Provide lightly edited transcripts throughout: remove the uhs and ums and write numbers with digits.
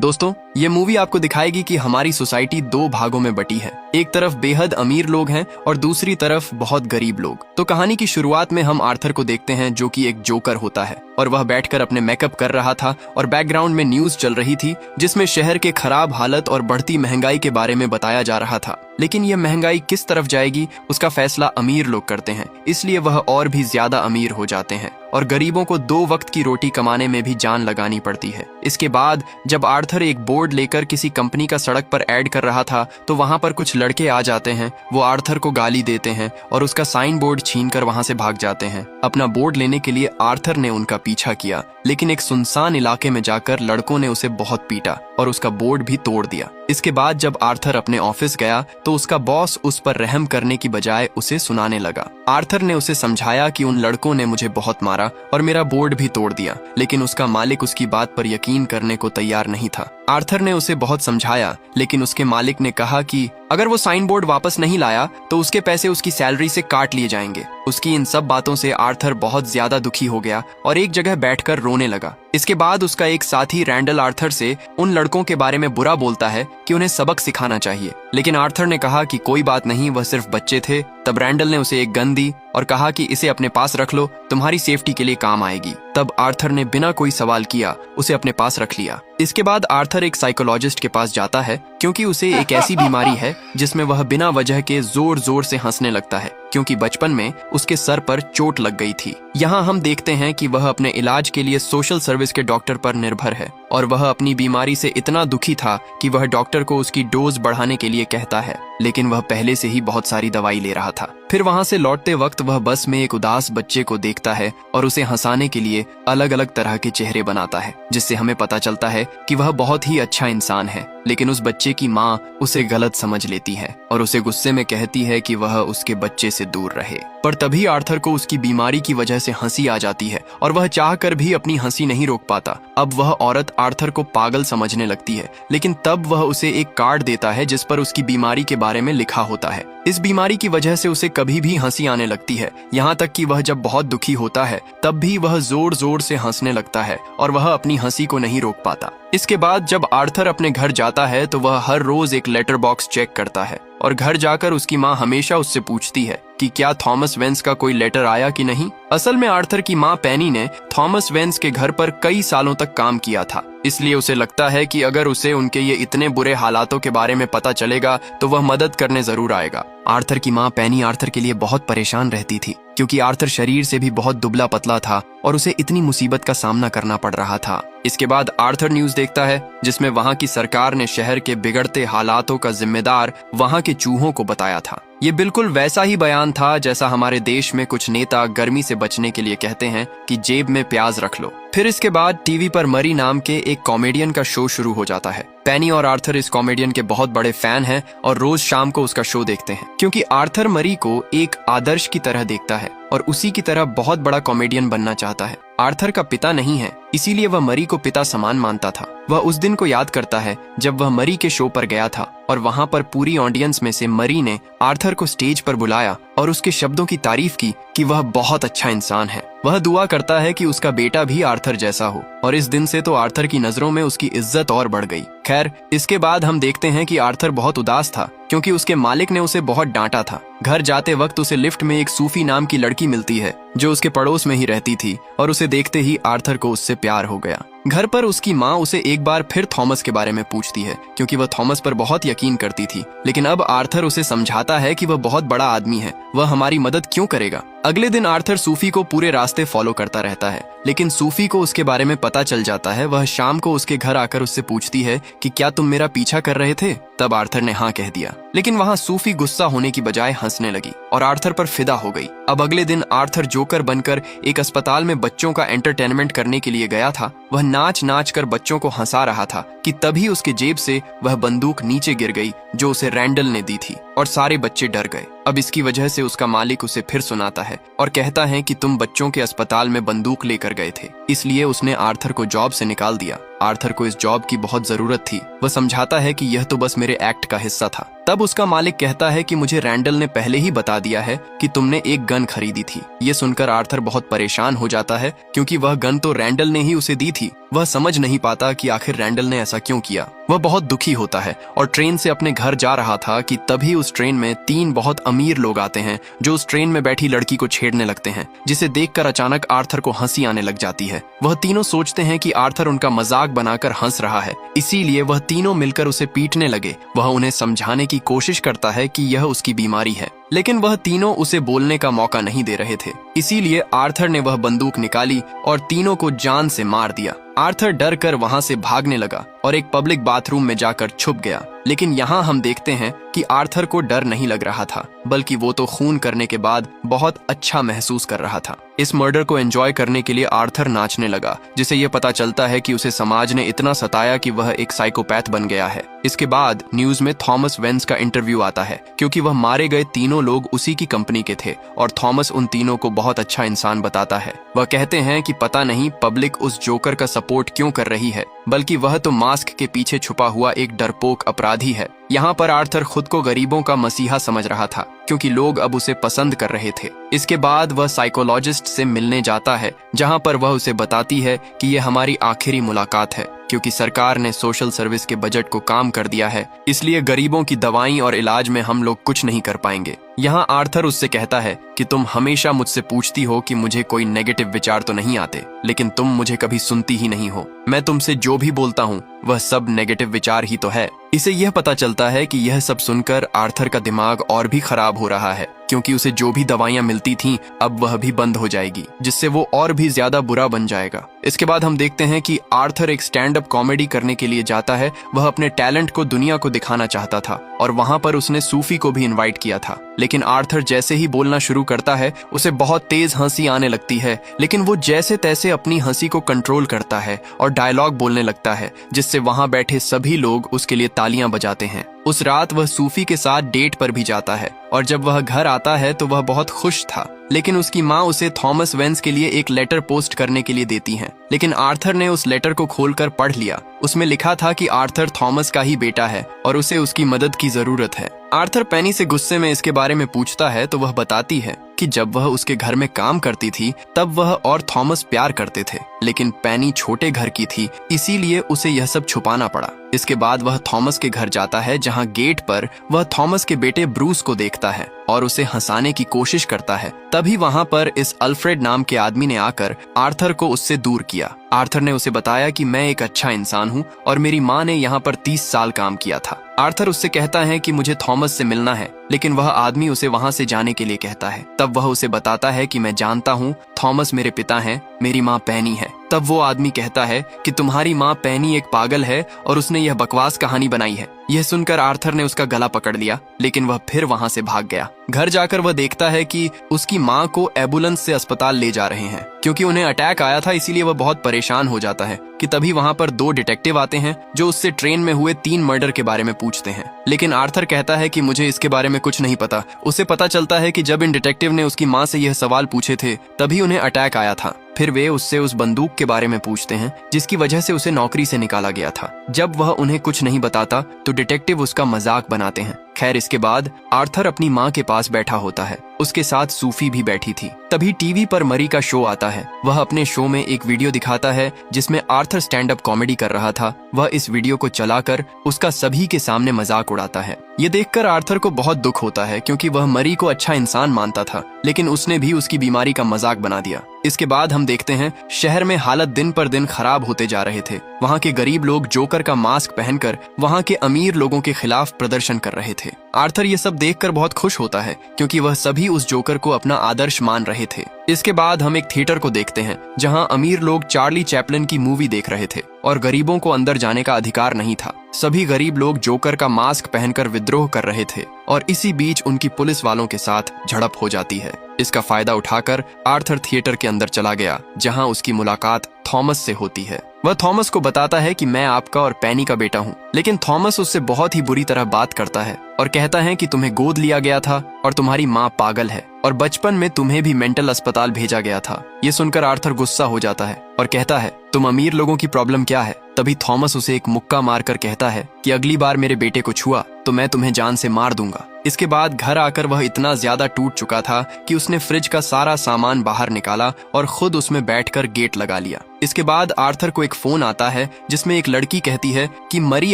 दोस्तों, ये मूवी आपको दिखाएगी कि हमारी सोसाइटी दो भागों में बटी है। एक तरफ बेहद अमीर लोग हैं और दूसरी तरफ बहुत गरीब लोग। तो कहानी की शुरुआत में हम आर्थर को देखते हैं, जो कि एक जोकर होता है और वह बैठकर अपने मेकअप कर रहा था और बैकग्राउंड में न्यूज चल रही थी जिसमें शहर के खराब हालत और बढ़ती महंगाई के बारे में बताया जा रहा था। लेकिन यह महंगाई किस तरफ जाएगी उसका फैसला अमीर लोग करते हैं, इसलिए वह और भी ज्यादा अमीर हो जाते हैं और गरीबों को 2 वक्त की रोटी कमाने में भी जान लगानी पड़ती है। इसके बाद जब आर्थर एक बोर्ड लेकर किसी कंपनी का सड़क पर ऐड कर रहा था तो वहां पर कुछ लड़के आ जाते हैं। वो आर्थर को गाली देते हैं और उसका साइन बोर्ड छीनकर वहां से भाग जाते हैं। अपना बोर्ड लेने के लिए आर्थर ने उनका पीछा किया, लेकिन एक सुनसान इलाके में जाकर लड़कों ने उसे बहुत पीटा और उसका बोर्ड भी तोड़ दिया। इसके बाद जब आर्थर अपने ऑफिस गया तो उसका बॉस उस पर रहम करने की बजाय उसे सुनाने लगा। आर्थर ने उसे समझाया कि उन लड़कों ने मुझे बहुत मारा और मेरा बोर्ड भी तोड़ दिया, लेकिन उसका मालिक उसकी बात पर यकीन करने को तैयार नहीं था। आर्थर ने उसे बहुत समझाया, लेकिन उसके मालिक ने कहा कि अगर वो साइन बोर्ड वापस नहीं लाया तो उसके पैसे उसकी सैलरी से काट लिए जाएंगे। उसकी इन सब बातों से आर्थर बहुत ज्यादा दुखी हो गया और एक जगह बैठकर रोने लगा। इसके बाद उसका एक साथी रैंडल आर्थर से उन लड़कों के बारे में बुरा बोलता है कि उन्हें सबक सिखाना चाहिए, लेकिन आर्थर ने कहा कि कोई बात नहीं, वह सिर्फ बच्चे थे। तब रैंडल ने उसे एक गन दी और कहा कि इसे अपने पास रख लो, तुम्हारी सेफ्टी के लिए काम आएगी। तब आर्थर ने बिना कोई सवाल किया उसे अपने पास रख लिया। इसके बाद आर्थर एक साइकोलॉजिस्ट के पास जाता है, क्योंकि उसे एक ऐसी बीमारी है जिसमें वह बिना वजह के जोर जोर से हंसने लगता है, क्योंकि बचपन में उसके सर पर चोट लग गई थी। यहाँ हम देखते हैं कि वह अपने इलाज के लिए सोशल सर्विस के डॉक्टर पर निर्भर है और वह अपनी बीमारी से इतना दुखी था कि वह डॉक्टर को उसकी डोज बढ़ाने के लिए कहता है, लेकिन वह पहले से ही बहुत सारी दवाई ले रहा था। फिर वहां से लौटते वक्त वह बस में एक उदास बच्चे को देखता है और उसे हंसाने के लिए अलग अलग तरह के चेहरे बनाता है, जिससे हमें पता चलता है कि वह बहुत ही अच्छा इंसान है। लेकिन उस बच्चे की माँ उसे गलत समझ लेती है और उसे गुस्से में कहती है कि वह उसके बच्चे से दूर रहे। पर तभी आर्थर को उसकी बीमारी की वजह से हंसी आ जाती है और वह चाहकर भी अपनी हंसी नहीं रोक पाता। अब वह औरत आर्थर को पागल समझने लगती है, लेकिन तब वह उसे एक कार्ड देता है जिस पर उसकी बीमारी के बारे में लिखा होता है। इस बीमारी की वजह से उसे कभी भी हंसी आने लगती है, यहाँ तक कि वह जब बहुत दुखी होता है तब भी वह जोर जोर से हंसने लगता है और वह अपनी हंसी को नहीं रोक पाता। इसके बाद जब आर्थर अपने घर जाता है तो वह हर रोज एक लेटर बॉक्स चेक करता है और घर जाकर उसकी माँ हमेशा उससे पूछती है कि क्या थॉमस वेंस का कोई लेटर आया कि नहीं। असल में आर्थर की माँ पेनी ने थॉमस वेंस के घर पर कई सालों तक काम किया था, इसलिए उसे लगता है कि अगर उसे उनके ये इतने बुरे हालातों के बारे में पता चलेगा तो वह मदद करने जरूर आएगा। आर्थर की माँ पेनी आर्थर के लिए बहुत परेशान रहती थी, क्योंकि आर्थर शरीर से भी बहुत दुबला पतला था और उसे इतनी मुसीबत का सामना करना पड़ रहा था। इसके बाद आर्थर न्यूज देखता है जिसमें वहां की सरकार ने शहर के बिगड़ते हालातों का जिम्मेदार वहां के चूहों को बताया था। ये बिल्कुल वैसा ही बयान था जैसा हमारे देश में कुछ नेता गर्मी से बचने के लिए कहते हैं कि जेब में प्याज रख लो। फिर इसके बाद टीवी पर मरी नाम के एक कॉमेडियन का शो शुरू हो जाता है। पेनी और आर्थर इस कॉमेडियन के बहुत बड़े फैन हैं और रोज शाम को उसका शो देखते हैं, क्योंकि आर्थर मरी को एक आदर्श की तरह देखता है और उसी की तरह बहुत बड़ा कॉमेडियन बनना चाहता है। आर्थर का पिता नहीं है, इसीलिए वह मरी को पिता समान मानता था। वह उस दिन को याद करता है जब वह मरी के शो पर गया था और वहां पर पूरी ऑडियंस में से मरी ने आर्थर को स्टेज पर बुलाया और उसके शब्दों की तारीफ की कि वह बहुत अच्छा इंसान है। वह दुआ करता है कि उसका बेटा भी आर्थर जैसा हो और इस दिन से तो आर्थर की नजरों में उसकी इज्जत और बढ़ गई। खैर, इसके बाद हम देखते हैं कि आर्थर बहुत उदास था, क्योंकि उसके मालिक ने उसे बहुत डांटा था। घर जाते वक्त उसे लिफ्ट में एक सूफी नाम की लड़की मिलती है जो उसके पड़ोस में ही रहती थी और उसे देखते ही आर्थर को उससे प्यार हो गया। घर पर उसकी माँ उसे एक बार फिर थॉमस के बारे में पूछती है, क्योंकि वह थॉमस पर बहुत यकीन करती थी। लेकिन अब आर्थर उसे समझाता है कि वह बहुत बड़ा आदमी है, वह हमारी मदद क्यों करेगा। अगले दिन आर्थर सूफी को पूरे रास्ते फॉलो करता रहता है, लेकिन सूफी को उसके बारे में पता चल जाता है। वह शाम को उसके घर आकर उससे पूछती है कि क्या तुम मेरा पीछा कर रहे थे। तब आर्थर ने हाँ कह दिया, लेकिन वहाँ सूफी गुस्सा होने की बजाय हंसने लगी और आर्थर पर फिदा हो गई। अब अगले दिन आर्थर जोकर बनकर एक अस्पताल में बच्चों का एंटरटेनमेंट करने के लिए गया था। वह नाच नाच कर बच्चों को हंसा रहा था कि तभी उसके जेब से वह बंदूक नीचे गिर गई जो उसे रैंडल ने दी थी और सारे बच्चे डर गए। अब इसकी वजह से उसका मालिक उसे फिर सुनाता है और कहता है कि तुम बच्चों के अस्पताल में बंदूक लेकर गए थे, इसलिए उसने आर्थर को जॉब से निकाल दिया। आर्थर को इस जॉब की बहुत जरूरत थी। वह समझाता है कि यह तो बस मेरे एक्ट का हिस्सा था। तब उसका मालिक कहता है कि मुझे रैंडल ने पहले ही बता दिया है कि तुमने एक गन खरीदी थी। ये सुनकर आर्थर बहुत परेशान हो जाता है क्योंकि वह गन तो रैंडल ने ही उसे दी थी। वह समझ नहीं पाता कि आखिर रैंडल ने ऐसा क्यों किया। वह बहुत दुखी होता है और ट्रेन से अपने घर जा रहा था कि तभी उस ट्रेन में 3 बहुत अमीर लोग आते हैं जो उस ट्रेन में बैठी लड़की को छेड़ने लगते हैं, जिसे देखकर अचानक आर्थर को हंसी आने लग जाती है। वह तीनों सोचते हैं कि आर्थर उनका मजाक बनाकर हंस रहा है, इसीलिए वह तीनों मिलकर उसे पीटने लगे। वह उन्हें समझाने की कोशिश करता है कि यह उसकी बीमारी है, लेकिन वह तीनों उसे बोलने का मौका नहीं दे रहे थे। इसीलिए आर्थर ने वह बंदूक निकाली और तीनों को जान से मार दिया। आर्थर डर कर वहां से भागने लगा और एक पब्लिक बाथरूम में जाकर छुप गया। लेकिन यहाँ हम देखते हैं कि आर्थर को डर नहीं लग रहा था, बल्कि वो तो खून करने के बाद बहुत अच्छा महसूस कर रहा था। इस मर्डर को एंजॉय करने के लिए आर्थर नाचने लगा, जिसे ये पता चलता है कि उसे समाज ने इतना सताया कि वह एक साइकोपैथ बन गया है। इसके बाद न्यूज में थॉमस वेंस का इंटरव्यू आता है, क्योंकि वह मारे गए तीनों लोग उसी की कंपनी के थे और थॉमस उन तीनों को बहुत अच्छा इंसान बताता है। वह कहते हैं कि पता नहीं पब्लिक उस जोकर का सपोर्ट क्यों कर रही है, बल्कि वह तो मास्क के पीछे छुपा हुआ एक डरपोक अपराधी है। यहाँ पर आर्थर खुद को गरीबों का मसीहा समझ रहा था, क्योंकि लोग अब उसे पसंद कर रहे थे। इसके बाद वह साइकोलॉजिस्ट से मिलने जाता है, जहाँ पर वह उसे बताती है कि यह हमारी आखिरी मुलाकात है, क्योंकि सरकार ने सोशल सर्विस के बजट को काम कर दिया है, इसलिए गरीबों की दवाई और इलाज में हम लोग कुछ नहीं कर पाएंगे। यहाँ आर्थर उससे कहता है कि तुम हमेशा मुझसे पूछती हो कि मुझे कोई नेगेटिव विचार तो नहीं आते, लेकिन तुम मुझे कभी सुनती ही नहीं हो। मैं तुमसे जो भी बोलता हूँ वह सब नेगेटिव विचार ही तो है। इसे यह पता चलता है कि यह सब सुनकर आर्थर का दिमाग और भी खराब हो रहा है, क्योंकि उसे जो भी दवाइयां मिलती थीं अब वह भी बंद हो जाएगी, जिससे वो और भी ज्यादा बुरा बन जाएगा। इसके बाद हम देखते हैं कि आर्थर एक स्टैंड अप कॉमेडी करने के लिए जाता है। वह अपने टैलेंट को दुनिया को दिखाना चाहता था और वहां पर उसने सूफी को भी इनवाइट किया था। लेकिन आर्थर जैसे ही बोलना शुरू करता है उसे बहुत तेज हंसी आने लगती है, लेकिन वो जैसे तैसे अपनी हंसी को कंट्रोल करता है और डायलॉग बोलने लगता है, जिससे वहां बैठे सभी लोग उसके लिए तालियां बजाते हैं। उस रात वह सूफी के साथ डेट पर भी जाता है और जब वह घर आता है तो वह बहुत खुश था, लेकिन उसकी माँ उसे थॉमस वेंस के लिए एक लेटर पोस्ट करने के लिए देती हैं। लेकिन आर्थर ने उस लेटर को खोलकर पढ़ लिया। उसमें लिखा था कि आर्थर थॉमस का ही बेटा है और उसे उसकी मदद की जरूरत है। आर्थर पेनी से गुस्से में इसके बारे में पूछता है तो वह बताती है कि जब वह उसके घर में काम करती थी तब वह और थॉमस प्यार करते थे, लेकिन पेनी छोटे घर की थी, इसीलिए उसे यह सब छुपाना पड़ा। इसके बाद वह थॉमस के घर जाता है, जहां गेट पर वह थॉमस के बेटे ब्रूस को देखता है और उसे हंसाने की कोशिश करता है। तभी वहां पर इस अल्फ्रेड नाम के आदमी ने आकर आर्थर को उससे दूर किया। आर्थर ने उसे बताया कि मैं एक अच्छा इंसान हूँ और मेरी माँ ने यहाँ पर 30 साल काम किया था। आर्थर उससे कहता है कि मुझे थॉमस से मिलना है, लेकिन वह आदमी उसे वहां से जाने के लिए कहता है। तब वह उसे बताता है कि मैं जानता हूँ थॉमस मेरे पिता हैं, मेरी माँ पेनी है। तब वो आदमी कहता है कि तुम्हारी माँ पेनी एक पागल है और उसने यह बकवास कहानी बनाई है। यह सुनकर आर्थर ने उसका गला पकड़ लिया, लेकिन वह फिर वहां से भाग गया। घर जाकर वह देखता है कि उसकी माँ को एम्बुलेंस से अस्पताल ले जा रहे हैं, क्योंकि उन्हें अटैक आया था, इसीलिए वह बहुत परेशान हो जाता है। कि तभी वहां पर 2 डिटेक्टिव आते हैं जो उससे ट्रेन में हुए 3 मर्डर के बारे में पूछते हैं। लेकिन आर्थर कहता है कि मुझे इसके बारे में कुछ नहीं पता। उसे पता चलता है कि जब इन डिटेक्टिव ने उसकी माँ से यह सवाल पूछे थे तभी उन्हें अटैक आया था। फिर वे उससे उस बंदूक के बारे में पूछते हैं जिसकी वजह से उसे नौकरी से निकाला गया था। जब वह उन्हें कुछ नहीं बताता तो डिटेक्टिव उसका मजाक बनाते हैं। खैर, इसके बाद आर्थर अपनी माँ के पास बैठा होता है, उसके साथ सूफी भी बैठी थी। तभी टीवी पर मरी का शो आता है। वह अपने शो में एक वीडियो दिखाता है जिसमें आर्थर स्टैंड अप कॉमेडी कर रहा था। वह इस वीडियो को चलाकर उसका सभी के सामने मजाक उड़ाता है। ये देखकर आर्थर को बहुत दुख होता है, क्योंकि वह मरी को अच्छा इंसान मानता था, लेकिन उसने भी उसकी बीमारी का मजाक बना दिया। इसके बाद हम देखते हैं शहर में हालत दिन पर दिन खराब होते जा रहे थे। वहाँ के गरीब लोग जोकर का मास्क पहनकर वहाँ के अमीर लोगों के खिलाफ प्रदर्शन कर रहे थे। आर्थर ये सब देखकर बहुत खुश होता है, क्योंकि वह सभी उस जोकर को अपना आदर्श मान रहे थे। इसके बाद हम एक थिएटर को देखते हैं जहां अमीर लोग चार्ली चैपलिन की मूवी देख रहे थे और गरीबों को अंदर जाने का अधिकार नहीं था। सभी गरीब लोग जोकर का मास्क पहनकर विद्रोह कर रहे थे और इसी बीच उनकी पुलिस वालों के साथ झड़प हो जाती है। इसका फायदा उठाकर आर्थर थिएटर के अंदर चला गया, जहां उसकी मुलाकात थॉमस से होती है। वह थॉमस को बताता है कि मैं आपका और पेनी का बेटा हूँ, लेकिन थॉमस उससे बहुत ही बुरी तरह बात करता है और कहता है कि तुम्हें गोद लिया गया था और तुम्हारी माँ पागल है और बचपन में तुम्हें भी मेंटल अस्पताल भेजा गया था। ये सुनकर आर्थर गुस्सा हो जाता है और कहता है तुम अमीर लोगों की प्रॉब्लम क्या है। तभी थॉमस उसे एक मुक्का मारकर कहता है कि अगली बार मेरे बेटे को छुआ तो मैं तुम्हें जान से मार दूंगा। इसके बाद घर आकर वह इतना ज्यादा टूट चुका था कि उसने फ्रिज का सारा सामान बाहर निकाला और खुद उसमें बैठकर गेट लगा लिया। इसके बाद आर्थर को एक फोन आता है जिसमें एक लड़की कहती है कि मरी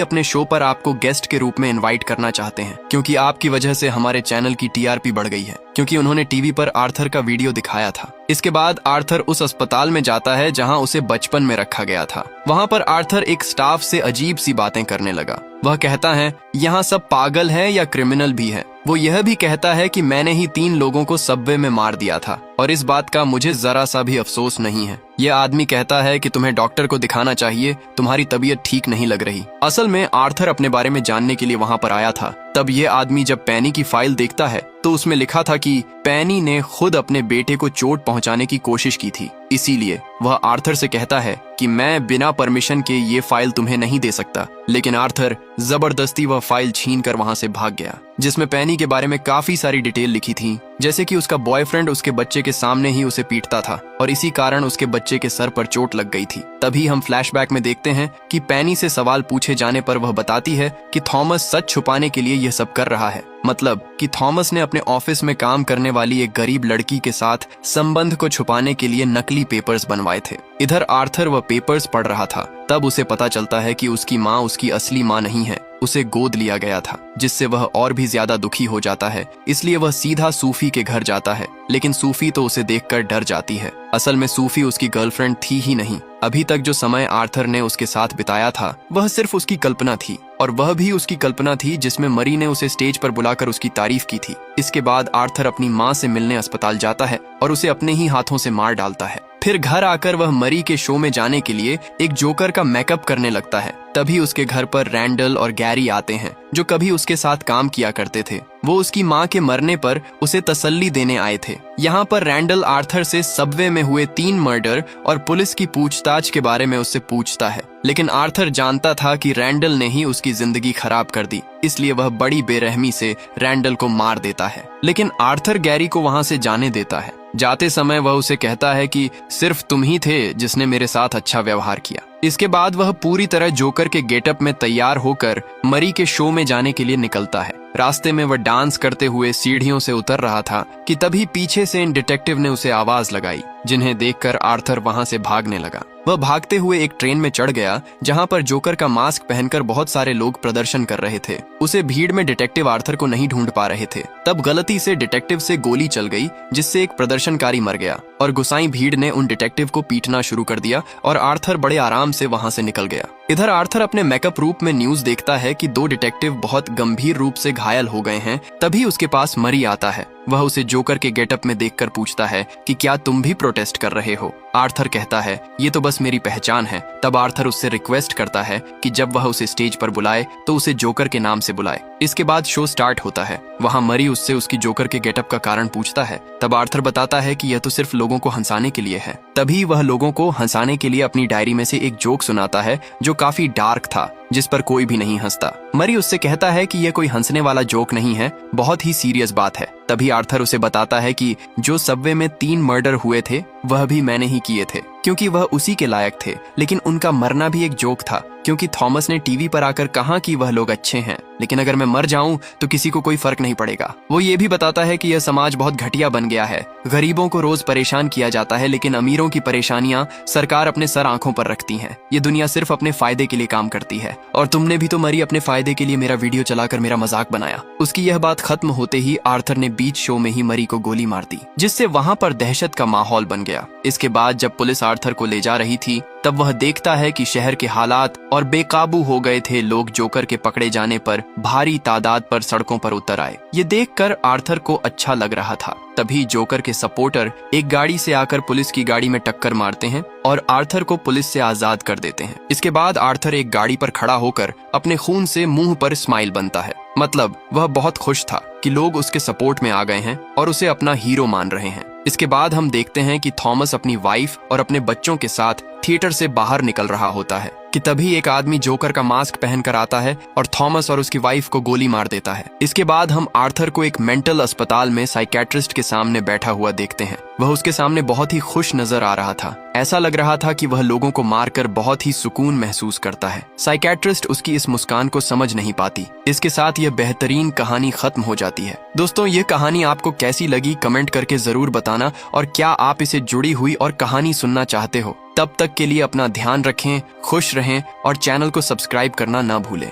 अपने शो पर आपको गेस्ट के रूप में इनवाइट करना चाहते हैं क्योंकि आपकी वजह से हमारे चैनल की टीआरपी बढ़ गई है, क्योंकि उन्होंने टीवी पर आर्थर का वीडियो दिखाया था। इसके बाद आर्थर उस अस्पताल में जाता है जहां उसे बचपन में रखा गया था। वहां पर आर्थर एक स्टाफ से अजीब सी बातें करने लगा। वह कहता है यहाँ सब पागल है या क्रिमिनल भी है। वो यह भी कहता है कि मैंने ही 3 लोगों को सबवे में मार दिया था और इस बात का मुझे जरा सा भी अफसोस नहीं है। यह आदमी कहता है कि तुम्हें डॉक्टर को दिखाना चाहिए, तुम्हारी तबीयत ठीक नहीं लग रही। असल में आर्थर अपने बारे में जानने के लिए वहां पर आया था। तब ये आदमी जब पेनी की फाइल देखता है तो उसमें लिखा था कि पेनी ने खुद अपने बेटे को चोट पहुंचाने की कोशिश की थी। इसीलिए वह आर्थर से कहता है कि मैं बिना परमिशन के ये फाइल तुम्हें नहीं दे सकता, लेकिन आर्थर जबरदस्ती वह फाइल छीन कर वहां से भाग गया जिसमें पेनी के बारे में काफी सारी डिटेल लिखी थी, जैसे कि उसका बॉयफ्रेंड उसके बच्चे के सामने ही उसे पीटता था और इसी कारण उसके बच्चे के सर पर चोट लग गई थी। तभी हम फ्लैशबैक में देखते हैं कि पेनी से सवाल पूछे जाने पर वह बताती है कि थॉमस सच छुपाने के लिए यह सब कर रहा है, मतलब कि थॉमस ने अपने ऑफिस में काम करने वाली एक गरीब लड़की के साथ संबंध को छुपाने के लिए नकली पेपर्स बनवाए थे। इधर आर्थर वह पेपर्स पढ़ रहा था, तब उसे पता चलता है कि उसकी माँ उसकी असली माँ नहीं है, उसे गोद लिया गया था, जिससे वह और भी ज्यादा दुखी हो जाता है। इसलिए वह सीधा सूफी के घर जाता है, लेकिन सूफी तो उसे देखकर डर जाती है। असल में सूफी उसकी गर्लफ्रेंड थी ही नहीं। अभी तक जो समय आर्थर ने उसके साथ बिताया था वह सिर्फ उसकी कल्पना थी, और वह भी उसकी कल्पना थी जिसमें मरी ने उसे स्टेज पर बुलाकर उसकी तारीफ की थी। इसके बाद आर्थर अपनी माँ से मिलने अस्पताल जाता है और उसे अपने ही हाथों से मार डालता है। फिर घर आकर वह मरी के शो में जाने के लिए एक जोकर का मेकअप करने लगता है। तभी उसके घर पर रैंडल और गैरी आते हैं जो कभी उसके साथ काम किया करते थे। वो उसकी माँ के मरने पर उसे तसल्ली देने आए थे। यहाँ पर रैंडल आर्थर से सबवे में हुए 3 मर्डर और पुलिस की पूछताछ के बारे में उससे पूछता है, लेकिन आर्थर जानता था कि रैंडल ने ही उसकी जिंदगी खराब कर दी, इसलिए वह बड़ी बेरहमी से रैंडल को मार देता है। लेकिन आर्थर गैरी को वहां से जाने देता है। जाते समय वह उसे कहता है कि सिर्फ तुम ही थे जिसने मेरे साथ अच्छा व्यवहार किया। इसके बाद वह पूरी तरह जोकर के गेटअप में तैयार होकर मरी के शो में जाने के लिए निकलता है। रास्ते में वह डांस करते हुए सीढ़ियों से उतर रहा था कि तभी पीछे से इन डिटेक्टिव ने उसे आवाज लगाई, जिन्हें देखकर आर्थर वहां से भागने लगा। वह भागते हुए एक ट्रेन में चढ़ गया जहां पर जोकर का मास्क पहनकर बहुत सारे लोग प्रदर्शन कर रहे थे। उसे भीड़ में डिटेक्टिव आर्थर को नहीं ढूंढ पा रहे थे। तब गलती से डिटेक्टिव से गोली चल गई, जिससे एक प्रदर्शनकारी मर गया और गुसाई भीड़ ने उन डिटेक्टिव को पीटना शुरू कर दिया और आर्थर बड़े आराम से वहां से निकल गया। इधर आर्थर अपने मेकअप रूप में न्यूज देखता है कि 2 डिटेक्टिव बहुत गंभीर रूप से घायल हो गए हैं। तभी उसके पास मरी आता है। वह उसे जोकर के गेटअप में देखकर पूछता है कि क्या तुम भी प्रोटेस्ट कर रहे हो। आर्थर कहता है ये तो बस मेरी पहचान है। तब आर्थर उससे रिक्वेस्ट करता है कि जब वह उसे स्टेज पर बुलाए तो उसे जोकर के नाम से बुलाए। इसके बाद शो स्टार्ट होता है। वहां मरी उससे उसकी जोकर के गेटअप का कारण पूछता है। तब आर्थर बताता है कि यह तो सिर्फ लोगों को हंसाने के लिए है। तभी वह लोगों को हंसाने के लिए अपनी डायरी में से एक जोक सुनाता है जो काफी डार्क था, जिस पर कोई भी नहीं हंसता। मरी उससे कहता है कि यह कोई हंसने वाला जोक नहीं है, बहुत ही सीरियस बात है। तभी आर्थर उसे बताता है कि जो सबवे में 3 मर्डर हुए थे वह भी मैंने ही किए थे, क्योंकि वह उसी के लायक थे। लेकिन उनका मरना भी एक जोक था, क्योंकि थॉमस ने टीवी पर आकर कहा कि वह लोग अच्छे हैं, लेकिन अगर मैं मर जाऊं तो किसी को कोई फर्क नहीं पड़ेगा। वो ये भी बताता है कि यह समाज बहुत घटिया बन गया है। गरीबों को रोज परेशान किया जाता है, लेकिन अमीरों की परेशानियां सरकार अपने सर आंखों पर रखती है। ये दुनिया सिर्फ अपने फायदे के लिए काम करती है, और तुमने भी तो मरी अपने फायदे के लिए मेरा वीडियो चलाकर मेरा मजाक बनाया। उसकी यह बात खत्म होते ही आर्थर ने बीच शो में ही मरी को गोली मार दी, जिससे वहां पर दहशत का माहौल बन गया। इसके बाद जब पुलिस आर्थर को ले जा रही थी तब वह देखता है कि शहर के हालात और बेकाबू हो गए थे। लोग जोकर के पकड़े जाने पर भारी तादाद पर सड़कों पर उतर आए। ये देखकर आर्थर को अच्छा लग रहा था। तभी जोकर के सपोर्टर एक गाड़ी से आकर पुलिस की गाड़ी में टक्कर मारते हैं और आर्थर को पुलिस से आजाद कर देते हैं। इसके बाद आर्थर एक गाड़ी पर खड़ा होकर अपने खून से मुंह पर स्माइल बनता है, मतलब वह बहुत खुश था कि लोग उसके सपोर्ट में आ गए हैं और उसे अपना हीरो मान रहे हैं। इसके बाद हम देखते हैं कि थॉमस अपनी वाइफ और अपने बच्चों के साथ थिएटर से बाहर निकल रहा होता है कि तभी एक आदमी जोकर का मास्क पहनकर आता है और थॉमस और उसकी वाइफ को गोली मार देता है। इसके बाद हम आर्थर को एक मेंटल अस्पताल में साइकेट्रिस्ट के सामने बैठा हुआ देखते हैं। वह उसके सामने बहुत ही खुश नजर आ रहा था। ऐसा लग रहा था कि वह लोगों को मारकर बहुत ही सुकून महसूस करता है। साइकेट्रिस्ट उसकी इस मुस्कान को समझ नहीं पाती। इसके साथ यह बेहतरीन कहानी खत्म हो जाती है। दोस्तों, ये कहानी आपको कैसी लगी कमेंट करके जरूर बताना, और क्या आप इसे जुड़ी हुई और कहानी सुनना चाहते हो? तब तक के लिए अपना ध्यान रखें, खुश रहें और चैनल को सब्सक्राइब करना ना भूलें।